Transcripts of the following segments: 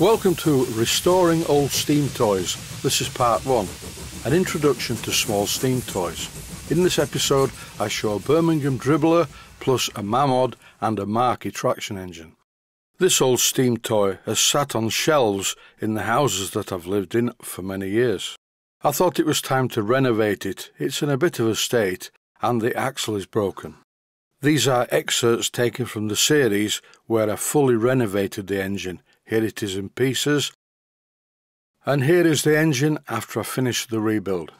Welcome to Restoring Old Steam Toys. This is part 1, an introduction to small steam toys. In this episode I show a Birmingham dribbler plus a Mamod and a Marquee traction engine. This old steam toy has sat on shelves in the houses that I've lived in for many years. I thought it was time to renovate it. It's in a bit of a state and the axle is broken. These are excerpts taken from the series where I fully renovated the engine. Here it is in pieces, and here is the engine after I finished the rebuild.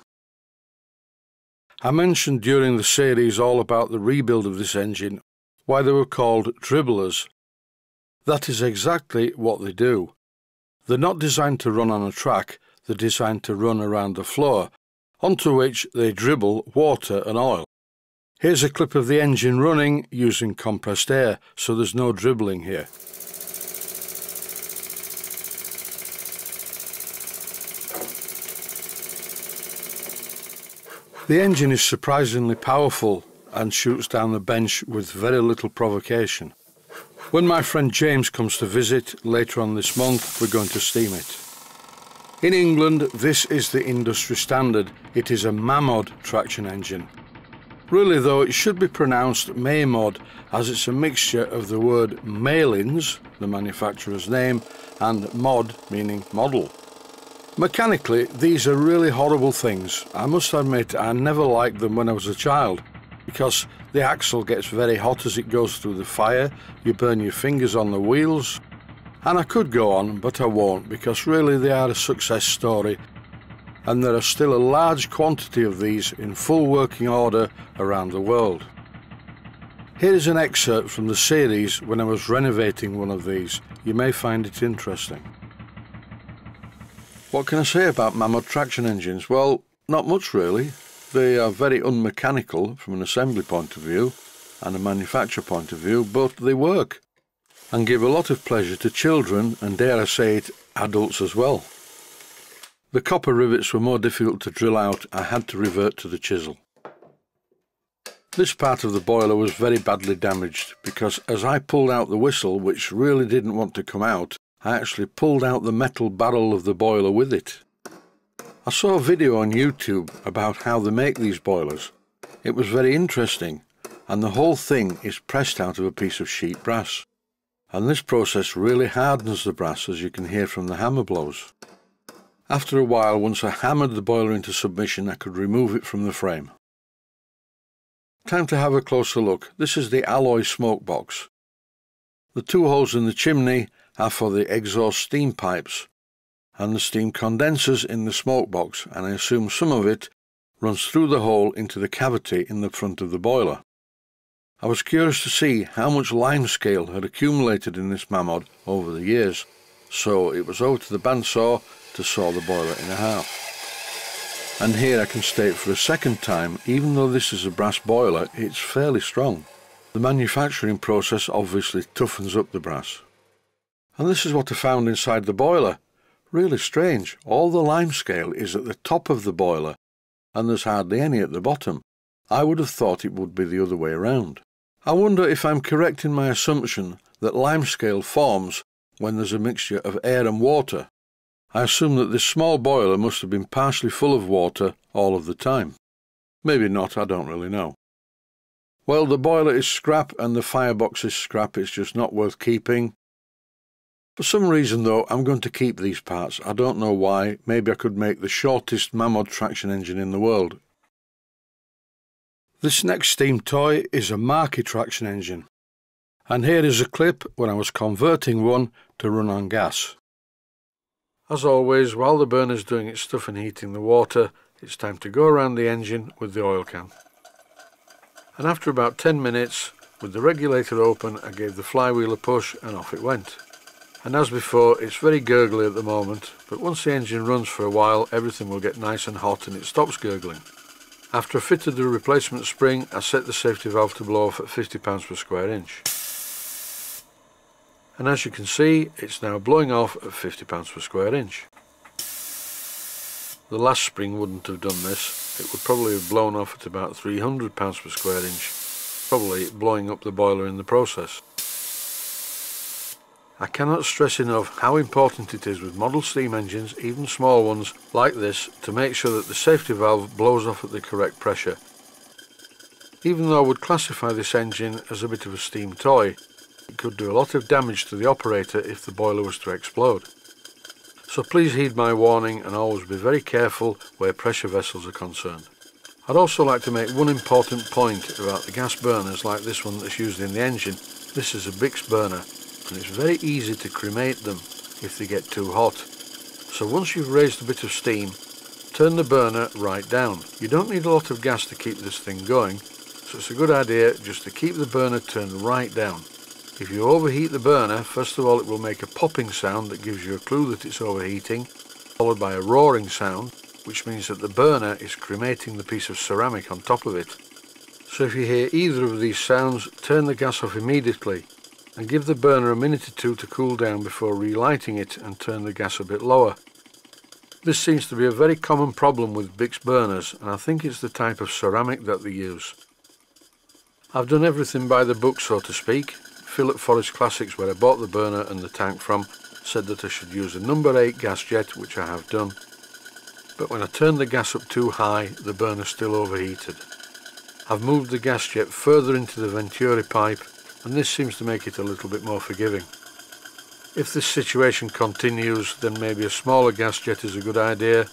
I mentioned during the series all about the rebuild of this engine, why they were called dribblers. That is exactly what they do. They're not designed to run on a track, they're designed to run around the floor, onto which they dribble water and oil. Here's a clip of the engine running using compressed air, so there's no dribbling here. The engine is surprisingly powerful and shoots down the bench with very little provocation. When my friend James comes to visit later on this month, we're going to steam it. In England, this is the industry standard. It is a Mamod traction engine. Really though, it should be pronounced Maymod, as it's a mixture of the word Malins, the manufacturer's name, and mod, meaning model. Mechanically, these are really horrible things. I must admit I never liked them when I was a child, because the axle gets very hot as it goes through the fire, you burn your fingers on the wheels, and I could go on, but I won't, because really they are a success story, and there are still a large quantity of these in full working order around the world. Here is an excerpt from the series when I was renovating one of these. You may find it interesting. What can I say about Mamod traction engines? Well, not much really. They are very unmechanical from an assembly point of view and a manufacturer point of view, but they work and give a lot of pleasure to children and, dare I say it, adults as well. The copper rivets were more difficult to drill out. I had to revert to the chisel. This part of the boiler was very badly damaged because as I pulled out the whistle, which really didn't want to come out, I actually pulled out the metal barrel of the boiler with it. I saw a video on YouTube about how they make these boilers. It was very interesting, and the whole thing is pressed out of a piece of sheet brass. And this process really hardens the brass, as you can hear from the hammer blows. After a while, once I hammered the boiler into submission, I could remove it from the frame. Time to have a closer look. This is the alloy smoke box. The two holes in the chimney are for the exhaust steam pipes and the steam condensers in the smoke box, and I assume some of it runs through the hole into the cavity in the front of the boiler. I was curious to see how much limescale had accumulated in this Mamod over the years, so it was over to the bandsaw to saw the boiler in half. And here I can state for a second time, even though this is a brass boiler, it's fairly strong. The manufacturing process obviously toughens up the brass. And this is what I found inside the boiler. Really strange. All the limescale is at the top of the boiler, and there's hardly any at the bottom. I would have thought it would be the other way around. I wonder if I'm correct in my assumption that limescale forms when there's a mixture of air and water. I assume that this small boiler must have been partially full of water all of the time. Maybe not, I don't really know. Well, the boiler is scrap and the firebox is scrap. It's just not worth keeping. For some reason though, I'm going to keep these parts. I don't know why. Maybe I could make the shortest Mamod traction engine in the world. This next steam toy is a Marquee traction engine. And here is a clip when I was converting one to run on gas. As always, while the burner's doing its stuff and heating the water, it's time to go around the engine with the oil can. And after about 10 minutes, with the regulator open, I gave the flywheel a push and off it went. And as before, it's very gurgly at the moment, but once the engine runs for a while, everything will get nice and hot and it stops gurgling. After I fitted the replacement spring, I set the safety valve to blow off at 50 pounds per square inch. And as you can see, it's now blowing off at 50 pounds per square inch. The last spring wouldn't have done this. It would probably have blown off at about 300 pounds per square inch, probably blowing up the boiler in the process. I cannot stress enough how important it is with model steam engines, even small ones like this, to make sure that the safety valve blows off at the correct pressure. Even though I would classify this engine as a bit of a steam toy, it could do a lot of damage to the operator if the boiler was to explode. So please heed my warning and always be very careful where pressure vessels are concerned. I'd also like to make one important point about the gas burners like this one that's used in the engine. This is a Bix burner and it's very easy to cremate them if they get too hot. So once you've raised a bit of steam, turn the burner right down. You don't need a lot of gas to keep this thing going, so it's a good idea just to keep the burner turned right down. If you overheat the burner, first of all it will make a popping sound that gives you a clue that it's overheating, followed by a roaring sound, which means that the burner is cremating the piece of ceramic on top of it. So if you hear either of these sounds, turn the gas off immediately and give the burner a minute or two to cool down before relighting it and turn the gas a bit lower. This seems to be a very common problem with Bix burners, and I think it's the type of ceramic that they use. I've done everything by the book, so to speak. Philip Forrest Classics, where I bought the burner and the tank from, said that I should use a number 8 gas jet, which I have done. But when I turned the gas up too high, the burner still overheated. I've moved the gas jet further into the Venturi pipe, and this seems to make it a little bit more forgiving. If this situation continues, then maybe a smaller gas jet is a good idea,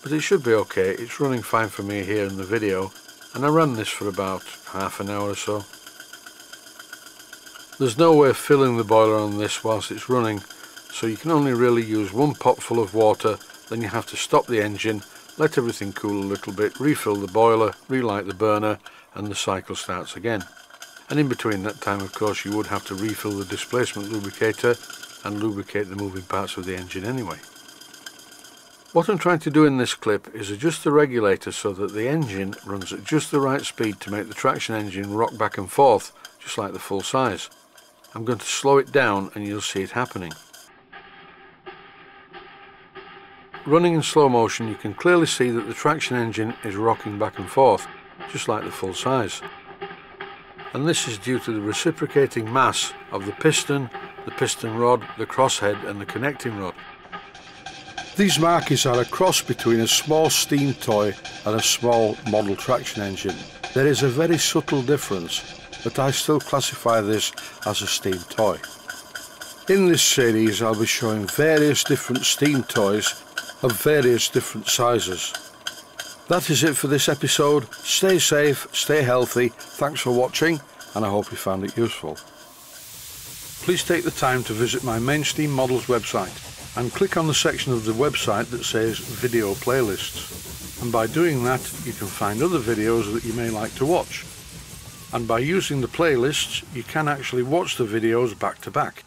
but it should be okay. It's running fine for me here in the video, and I ran this for about half an hour or so. There's no way of filling the boiler on this whilst it's running, so you can only really use one pot full of water, then you have to stop the engine, let everything cool a little bit, refill the boiler, relight the burner, and the cycle starts again. And in between that time, of course, you would have to refill the displacement lubricator and lubricate the moving parts of the engine anyway. What I'm trying to do in this clip is adjust the regulator so that the engine runs at just the right speed to make the traction engine rock back and forth, just like the full size. I'm going to slow it down and you'll see it happening. Running in slow motion, you can clearly see that the traction engine is rocking back and forth, just like the full size. And this is due to the reciprocating mass of the piston rod, the crosshead and the connecting rod. These markings are a cross between a small steam toy and a small model traction engine. There is a very subtle difference, but I still classify this as a steam toy. In this series I'll be showing various different steam toys of various different sizes. That is it for this episode. Stay safe, stay healthy, thanks for watching, and I hope you found it useful. Please take the time to visit my Mainsteam Models website and click on the section of the website that says Video Playlists. And by doing that you can find other videos that you may like to watch. And by using the playlists you can actually watch the videos back to back.